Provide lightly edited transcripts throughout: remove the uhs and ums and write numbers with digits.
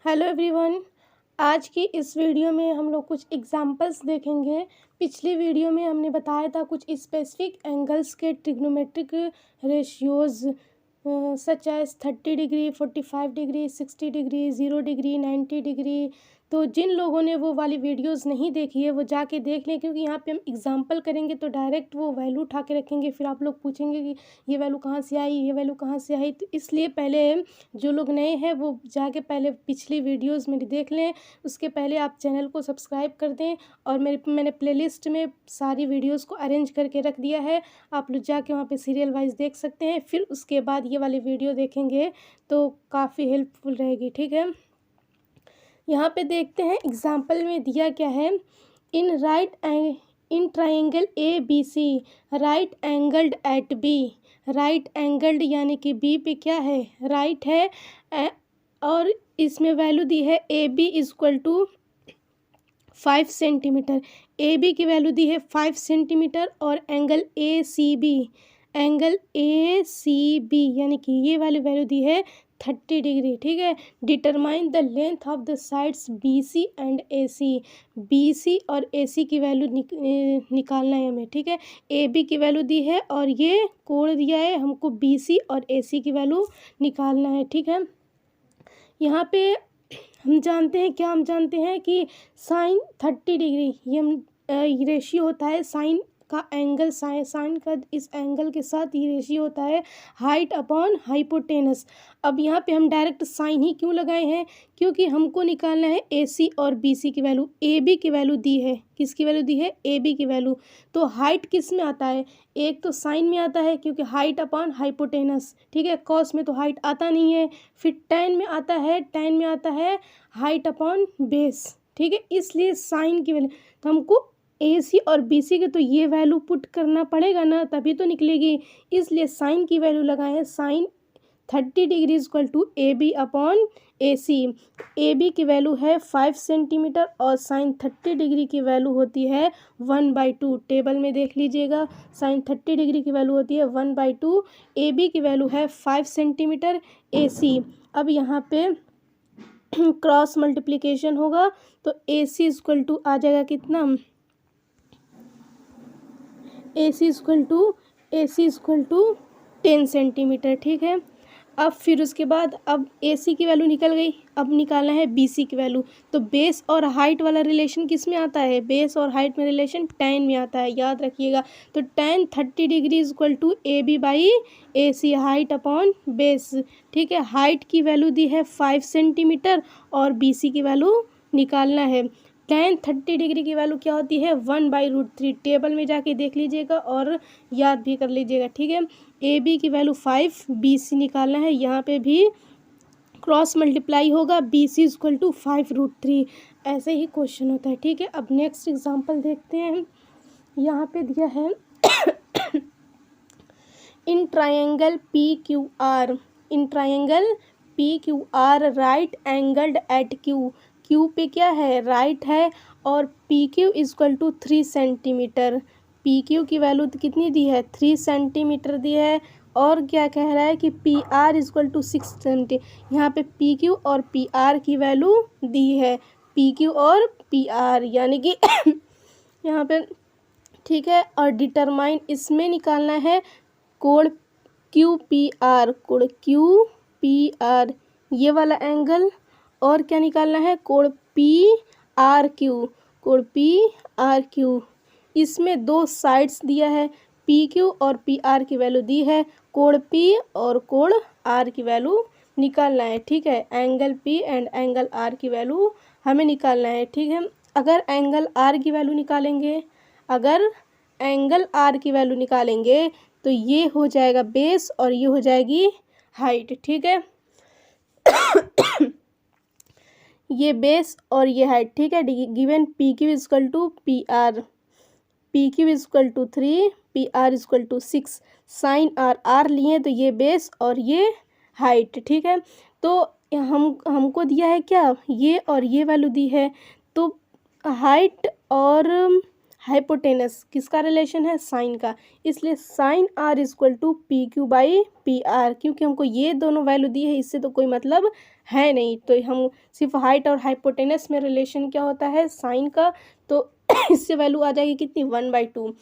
Hello everyone. आज की इस वीडियो में हम लोग कुछ एग्जांपल्स देखेंगे। पिछली वीडियो में हमने बताया था कुछ स्पेसिफिक एंगल्स के trigonometric ratios such as 30 degree, 45 degree, 60 degree, 0 degree, 90 degree. तो जिन लोगों ने वो वाली वीडियोस नहीं देखी है वो जाके देख लें, क्योंकि यहाँ पे हम एग्जांपल करेंगे तो डायरेक्ट वो वैल्यू उठा के रखेंगे, फिर आप लोग पूछेंगे कि ये वैल्यू कहाँ से आई, ये वैल्यू कहाँ से आई। तो इसलिए पहले जो लोग नए हैं वो जाके पहले पिछली वीडियोस मेरी देख लें। उसके पहले आप चैनल को सब्सक्राइब कर दें, और मैंने प्लेलिस्ट में सारी वीडियोस को अरेंज करके रख दिया है, आप लोग जाके वहाँ पे सीरियल वाइज देख सकते हैं। फिर उसके बाद ये वाली वीडियो देखेंगे तो काफ़ी हेल्पफुल रहेगी, ठीक है। यहाँ पे देखते हैं एग्जाम्पल में दिया क्या है। In triangle A B C right angled at B. Right angled यानी कि बी पे क्या है, राइट है, और इसमें वैल्यू दी है A B equal to 5 centimeter. A B की वैल्यू दी है 5 सेंटीमीटर, और एंगल ए सी बी यानी कि ये वाली वैल्यू दी है 30 डिग्री, ठीक है। Determine the length of the sides B C and A C. B C और ए सी की वैल्यू निकालना है हमें, ठीक है। ए बी की वैल्यू दी है और ये कोण दिया है, हमको बी सी और ए सी की वैल्यू निकालना है, ठीक है। यहाँ पे हम जानते हैं कि साइन 30 डिग्री ये रेशियो होता है साइन का एंगल, साइन का इस एंगल के साथ ये रेशियो होता है हाइट अपॉन हाइपोटेनस। अब यहाँ पे हम डायरेक्ट साइन ही क्यों लगाए हैं, क्योंकि हमको निकालना है ए सी और बी सी की वैल्यू। ए बी की वैल्यू दी है, किसकी वैल्यू दी है, ए बी की वैल्यू। तो हाइट किस में आता है, एक तो साइन में आता है क्योंकि हाइट अपॉन हाइपोटेनस, ठीक है। कॉस में तो हाइट आता नहीं है। फिर टेन में आता है हाइट अपॉन बेस, ठीक है। इसलिए साइन की वैल्यू, तो हमको ए सी और बी सी के तो ये वैल्यू पुट करना पड़ेगा ना, तभी तो निकलेगी। इसलिए साइन की वैल्यू लगाए हैं, sine 30 degree equal to A B upon A C. A B की वैल्यू है 5 सेंटीमीटर और साइन 30 डिग्री की वैल्यू होती है 1/2। टेबल में देख लीजिएगा, साइन 30 डिग्री की वैल्यू होती है 1/2। ए बी की वैल्यू है 5 सेंटीमीटर, ए सी। अब यहाँ पे क्रॉस मल्टीप्लिकेशन होगा तो ए सी इक्वल टू आ जाएगा कितना, ए सी इक्वल टू 10 सेंटीमीटर, ठीक है। अब फिर उसके बाद अब ए सी की वैल्यू निकल गई, अब निकालना है बी सी की वैल्यू। तो बेस और हाइट वाला रिलेशन किस में आता है, बेस और हाइट में रिलेशन tan में आता है, याद रखिएगा। तो tan 30 degree equal to A B by A C, height upon base, ठीक है। हाइट की वैल्यू दी है 5 सेंटीमीटर और बी सी की वैल्यू निकालना है। tan 30 डिग्री की वैल्यू क्या होती है 1/√3। टेबल में जाके देख लीजिएगा और याद भी कर लीजिएगा, ठीक है। ए बी की वैल्यू 5, बी सी निकालना है, यहाँ पे भी क्रॉस मल्टीप्लाई होगा, बी सी इक्वल टू 5√3। ऐसे ही क्वेश्चन होता है, ठीक है। अब नेक्स्ट एग्जांपल देखते हैं। यहाँ पे दिया है in triangle P Q R right angled at Q. Q पे क्या है, राइट है, और P Q equal to 3 centimeter. P Q की वैल्यू कितनी दी है, 3 सेंटीमीटर दी है। और क्या कह रहा है कि P R equal to 6 centi. यहाँ पे पी क्यू और पी आर की वैल्यू दी है, पी क्यू और पी आर यानी कि यहाँ पे, ठीक है। और डिटरमाइन इसमें निकालना है कोण क्यू पी आर, ये वाला एंगल। और क्या निकालना है, कोण पी आर क्यू। इसमें दो साइड्स दिया है, पी क्यू और पी आर की वैल्यू दी है, कोण पी और कोण आर की वैल्यू निकालना है, ठीक है। Angle P and angle R की वैल्यू हमें निकालना है, ठीक है। अगर एंगल आर की वैल्यू निकालेंगे तो ये हो जाएगा बेस और ये हो जाएगी हाइट, ठीक है। ये बेस और ये हाइट, ठीक है। Given P Q equal to P R, P Q equal to 3, P R equal to 6। Sine R लिए तो ये बेस और ये हाइट, ठीक है। तो हमको दिया है क्या, ये और ये वैल्यू दी है। तो हाइट और हाइपोटेनस किसका रिलेशन है, साइन का, इसलिए sine R equal to P Q by P R. क्योंकि हमको ये दोनों वैल्यू दी है, इससे तो कोई मतलब है नहीं, तो हम सिर्फ हाइट और हाइपोटेनस में रिलेशन क्या होता है, साइन का, तो इससे वैल्यू आ जाएगी कितनी, 1/2।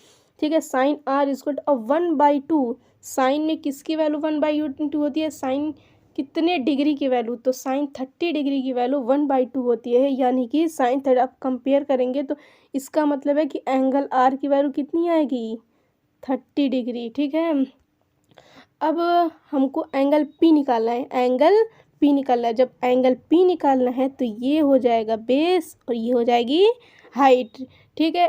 ठीक है, साइन आर इक्वल टू, अब 1/2 साइन में किसकी वैल्यू 1/2 होती है, साइन कितने डिग्री की वैल्यू, तो साइन 30 डिग्री की वैल्यू 1/2 होती है, यानी कि साइन 30। आप कंपेयर करेंगे तो इसका मतलब है कि एंगल आर की वैल्यू कितनी आएगी, 30 डिग्री। ठीक है, अब हमको एंगल पी निकालना है, एंगल पी निकालना है। जब एंगल पी निकालना है तो ये हो जाएगा बेस और ये हो जाएगी हाइट। ठीक है,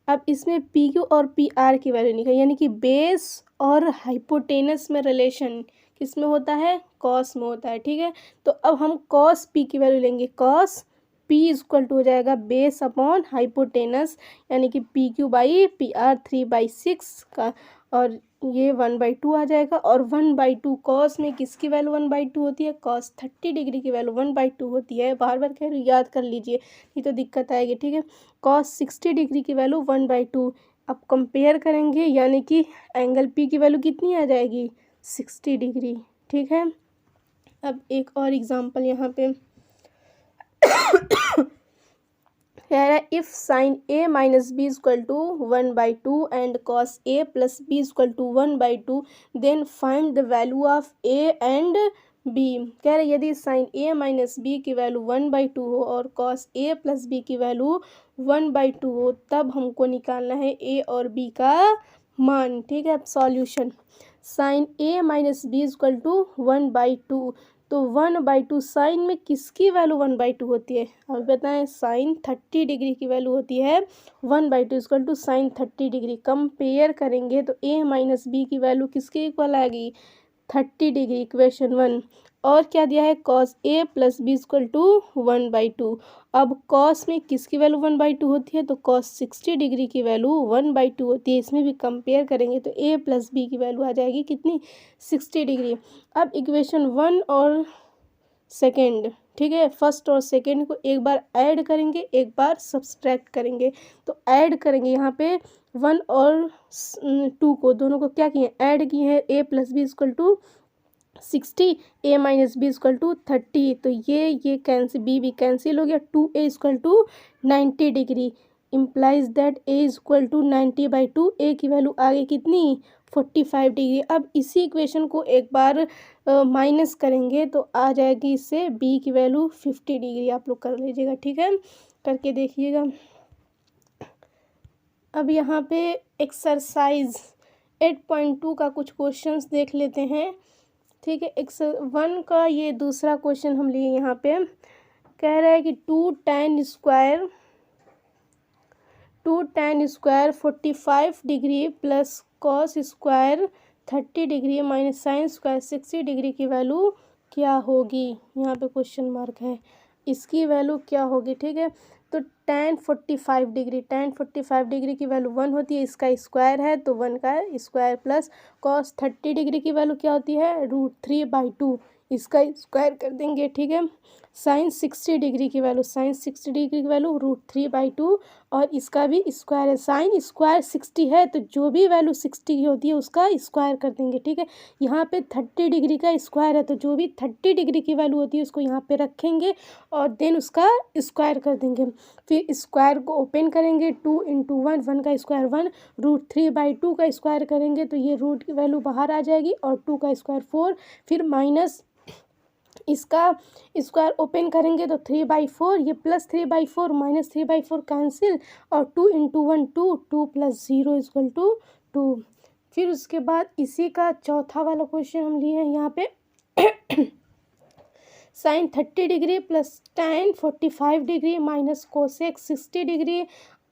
अब इसमें पी क्यू और पी आर की वैल्यू निकाल, यानी कि बेस और हाइपोटेनस में रिलेशन किस में होता है, कॉस में होता है। ठीक है, तो अब हम कॉस पी की वैल्यू लेंगे, कॉस पी इक्वल टू हो जाएगा बेस अपॉन हाइपोटेनस, यानी कि P Q by P are 3/6 का, और ये 1/2 आ जाएगा। और 1/2 कॉस में किसकी वैल्यू 1/2 होती है, कॉस 30 डिग्री की वैल्यू 1/2 होती है। बार बार कह रही हूँ, याद कर लीजिए, नहीं तो दिक्कत आएगी। ठीक है, कॉस 60 डिग्री की वैल्यू 1/2। अब कंपेयर करेंगे, यानी कि एंगल पी की वैल्यू कितनी आ जाएगी, 60 डिग्री। ठीक है, अब एक और एग्जांपल यहाँ पे कह रहा है, if sine A minus B equal to 1/2 and cos A plus B equal to 1/2, then find the value of A and B. कह रहे यदि साइन ए माइनस बी की वैल्यू 1/2 हो और कॉस ए प्लस बी की value 1/2 हो, तब हमको निकालना है ए और बी का मान। ठीक है, अब solution, sine A minus B equal to 1/2, तो 1/2 साइन में किसकी वैल्यू 1/2 होती है, अब बताएं, साइन 30 डिग्री की वैल्यू होती है 1/2 equal to sine 30 degree. Compare करेंगे तो ए माइनस बी की वैल्यू किसके इक्वल आएगी, 30 डिग्री, इक्वेशन 1। और क्या दिया है, cos A plus B equal to 1/2। अब कॉस में किसकी वैल्यू 1/2 होती है, तो कॉस 60 डिग्री की वैल्यू 1/2 होती है। इसमें भी कंपेयर करेंगे तो ए प्लस बी की वैल्यू आ जाएगी कितनी, 60 डिग्री। अब इक्वेशन 1 और सेकेंड, ठीक है, फर्स्ट और सेकेंड को एक बार ऐड करेंगे, एक बार सब्सट्रैक्ट करेंगे। तो ऐड करेंगे यहाँ पे 1 और 2 को, दोनों को क्या किए, ऐड किए हैं, A plus B equal to 60, A minus B equal to 30, तो ये कैंसिल, बी कैंसिल हो गया, 2a equal to 90 degree, implies that a equal to 90/2, A की वैल्यू आ गई कितनी, 45 डिग्री। अब इसी इक्वेशन को एक बार माइनस करेंगे तो आ जाएगी इससे b की वैल्यू 50 डिग्री। आप लोग कर लीजिएगा, ठीक है, करके देखिएगा। अब यहाँ पे एक्सरसाइज 8.2 का कुछ क्वेश्चंस देख लेते हैं। ठीक है, एक्सरसाइज 1 का ये दूसरा क्वेश्चन हम लिए यहाँ पे, कह रहा है कि 2tan square 45 degree plus cos square 30 degree minus sine square 60 degree की वैल्यू क्या होगी। यहाँ पे क्वेश्चन मार्क है, इसकी वैल्यू क्या होगी। ठीक है, तो tan 45 डिग्री की वैल्यू 1 होती है, इसका स्क्वायर है तो 1 का स्क्वायर, प्लस कॉस 30 डिग्री की वैल्यू क्या होती है, √3/2, इसका स्क्वायर कर देंगे। ठीक है, साइन 60 डिग्री की वैल्यू √3/2 और इसका भी स्क्वायर है। साइन स्क्वायर 60 है तो जो भी वैल्यू 60 की होती है उसका स्क्वायर कर देंगे। ठीक है, यहाँ पे 30 डिग्री का स्क्वायर है तो जो भी 30 डिग्री की वैल्यू होती है उसको यहाँ पे रखेंगे और देन उसका स्क्वायर कर देंगे। फिर स्क्वायर को ओपन करेंगे, 2 × 1, 1 का स्क्वायर 1, √3/2 का स्क्वायर करेंगे तो ये रूट की वैल्यू बाहर आ जाएगी और 2 का स्क्वायर 4, फिर माइनस इसका स्क्वायर ओपन करेंगे तो 3/4, ये प्लस 3/4 माइनस 3/4 कैंसिल, और 2 × 1 2, 2 + 0 = 2। फिर उसके बाद इसी का चौथा वाला क्वेश्चन हम लिए हैं यहाँ पे sine 30 degree plus tan 45 degree minus cosec 60 degree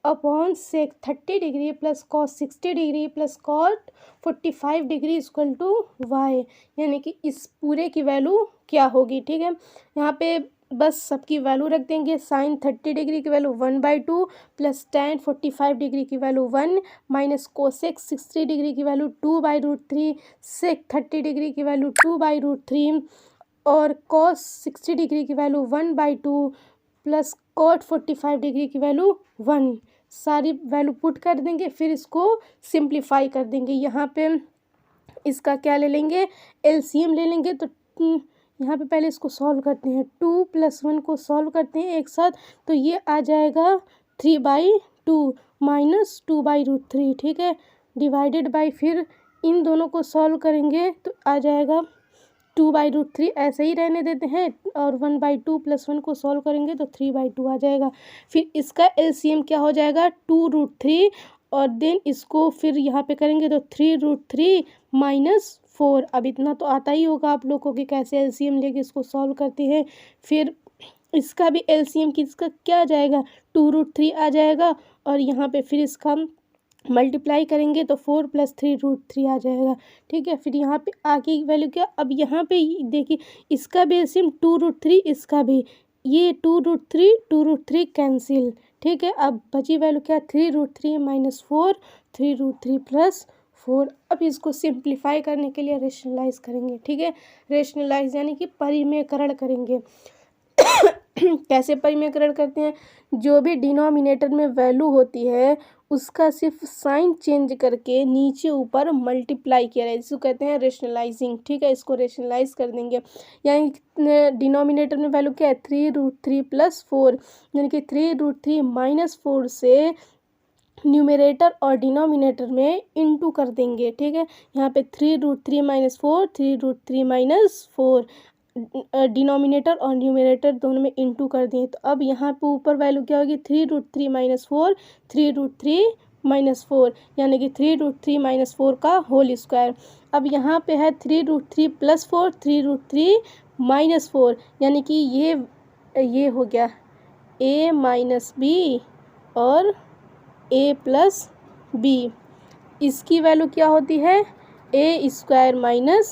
upon sec 30 degree plus cos 60 degree plus cot 45 degree = y, यानी कि इस पूरे की वैल्यू क्या होगी। ठीक है, यहाँ पे बस सबकी वैल्यू रख देंगे। साइन 30 डिग्री की वैल्यू 1/2 प्लस tan 45 डिग्री की वैल्यू 1 माइनस कोसेक 60 डिग्री की वैल्यू 2/√3, सेक 30 डिग्री की वैल्यू 2/√3 और कॉस 60 डिग्री की वैल्यू 1/2 प्लस कॉट 45 डिग्री की वैल्यू 1। सारी वैल्यू पुट कर देंगे, फिर इसको सिंप्लीफाई कर देंगे। यहाँ पे इसका क्या ले लेंगे, एलसीएम ले लेंगे। तो यहाँ पे पहले इसको सॉल्व करते हैं, 2 + 1 को सॉल्व करते हैं एक साथ, तो ये आ जाएगा 3/2 माइनस 2/√3, ठीक है, डिवाइडेड बाई, फिर इन दोनों को सॉल्व करेंगे तो आ जाएगा 2/√3, ऐसे ही रहने देते हैं, और 1/2 + 1 को सॉल्व करेंगे तो 3/2 आ जाएगा। फिर इसका एलसीएम क्या हो जाएगा, 2√3, और देन इसको फिर यहाँ पे करेंगे तो 3√3 - 4। अब इतना तो आता ही होगा आप लोगों को कि कैसे एलसीएम लेके इसको सॉल्व करते हैं। फिर इसका भी एलसीएम किसका क्या आ जाएगा, 2√3 आ जाएगा, और यहाँ पे फिर इसका मल्टीप्लाई करेंगे तो 4 + 3√3 आ जाएगा, ठीक है। फिर यहाँ पे आगे की वैल्यू क्या, अब यहाँ पे देखिए इसका भी एलसीएम 2√3, इसका भी, ये 2√3 कैंसिल, ठीक है। अब बची वैल्यू क्या, 3√3 - 4, 3√3 + 4। अब इसको सिंप्लीफाई करने के लिए रेशनलाइज करेंगे, ठीक है, रेशनलाइज यानी कि परिमेयकरण करेंगे। कैसे परिमेयकरण करते हैं, जो भी डिनोमिनेटर में वैल्यू होती है उसका सिर्फ साइन चेंज करके नीचे ऊपर मल्टीप्लाई किया जाए, इसको कहते हैं रेशनलाइजिंग, ठीक है। इसको रेशनलाइज कर देंगे, यानी डिनोमिनेटर में वैल्यू क्या है, 3√3 + 4, यानी कि 3√3 - 4 से न्यूमरेटर और डिनोमिनेटर में इंटू कर देंगे, ठीक है। यहाँ पे 3√3 - 4, 3√3 - 4, डिनोमिनेटर और न्यूमरेटर दोनों में इंटू कर दिए। तो अब यहाँ पे ऊपर वैल्यू क्या होगी, 3√3 - 4, 3√3 - 4, यानी कि 3√3 - 4 का होल स्क्वायर। अब यहाँ पे है 3√3 + 4, 3√3 - 4, यानी कि ये हो गया a - b और a + b। इसकी वैल्यू क्या होती है, a²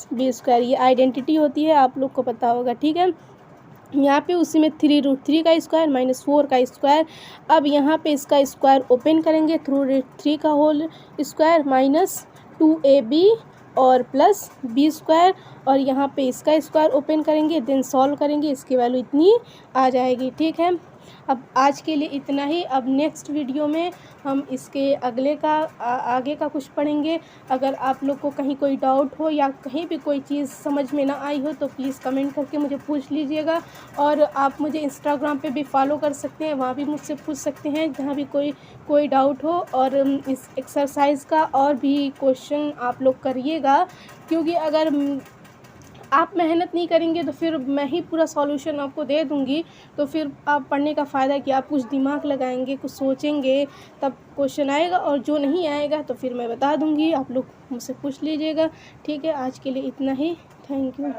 - b², ये आइडेंटिटी होती है, आप लोग को पता होगा, ठीक है। यहाँ पे उसी में 3√3 का स्क्वायर - 4 का स्क्वायर। अब यहाँ पे इसका स्क्वायर ओपन करेंगे, 3√3 का होल स्क्वायर -2ab और प्लस b², और यहाँ पे इसका स्क्वायर ओपन करेंगे, देन सॉल्व करेंगे, इसकी वैल्यू इतनी आ जाएगी, ठीक है। अब आज के लिए इतना ही। अब नेक्स्ट वीडियो में हम इसके आगे का कुछ पढ़ेंगे। अगर आप लोग को कहीं कोई डाउट हो या कहीं भी कोई चीज़ समझ में ना आई हो तो प्लीज़ कमेंट करके मुझे पूछ लीजिएगा, और आप मुझे इंस्टाग्राम पे भी फॉलो कर सकते हैं, वहाँ भी मुझसे पूछ सकते हैं जहाँ भी कोई डाउट हो। और इस एक्सरसाइज का और भी क्वेश्चन आप लोग करिएगा, क्योंकि अगर आप मेहनत नहीं करेंगे तो फिर मैं ही पूरा सॉल्यूशन आपको दे दूँगी, तो फिर आप पढ़ने का फ़ायदा क्या, आप कुछ दिमाग लगाएंगे, कुछ सोचेंगे, तब क्वेश्चन आएगा, और जो नहीं आएगा तो फिर मैं बता दूँगी, आप लोग मुझसे पूछ लीजिएगा, ठीक है। आज के लिए इतना ही, थैंक यू।